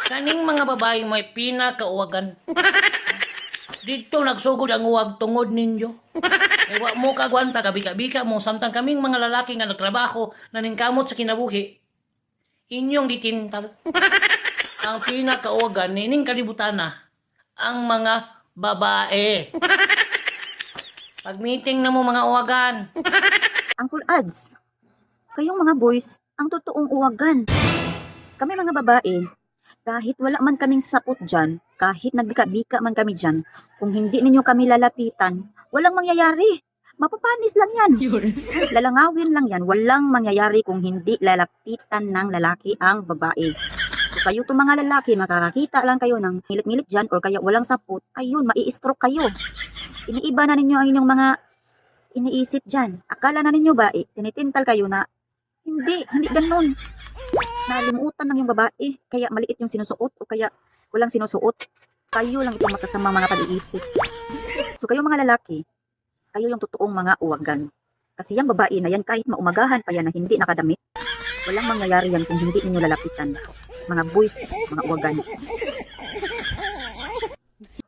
Kaning mga babae may pinakauwagan. Dito nagsugod ang uwag tungod ninyo. Kaya wa mo kagwanta, kabika-bika mo, samtang kaming mga lalaki nga nagtrabaho na ningkamot sa kinabuhi, inyong gitintal. Ang pinakauwagan nining kalibutan na, ang mga babae. Pag meeting na mo mga uwagan, Uncle Ads, kayong mga boys, ang totoong uwagan. Kami mga babae, kahit wala man kaming sapot dyan, kahit nagbika-bika man kami dyan, kung hindi ninyo kami lalapitan, walang mangyayari. Mapapanis lang yan. Lalangawin lang yan. Walang mangyayari kung hindi lalapitan ng lalaki ang babae. So kayo to mga lalaki, makakakita lang kayo ng ngilit-ngilit dyan or kaya walang sapot, ayun, mai-stroke kayo. Iniiba na ninyo ang inyong mga iniisip dyan. Akala na ninyo ba, tinitintal kayo na hindi ganun. Nalimutan ng yung babae, kaya maliit yung sinusuot o kaya walang sinusuot. Kayo lang itong masasamang mga pag-iisip. So kayo mga lalaki, kayo yung totoong mga uwagan. Kasi yung babae na yan, kahit maumagahan pa yan na hindi nakadamit, walang mangyayari yan kung hindi ninyo lalapitan. Mga boys, mga uwagan.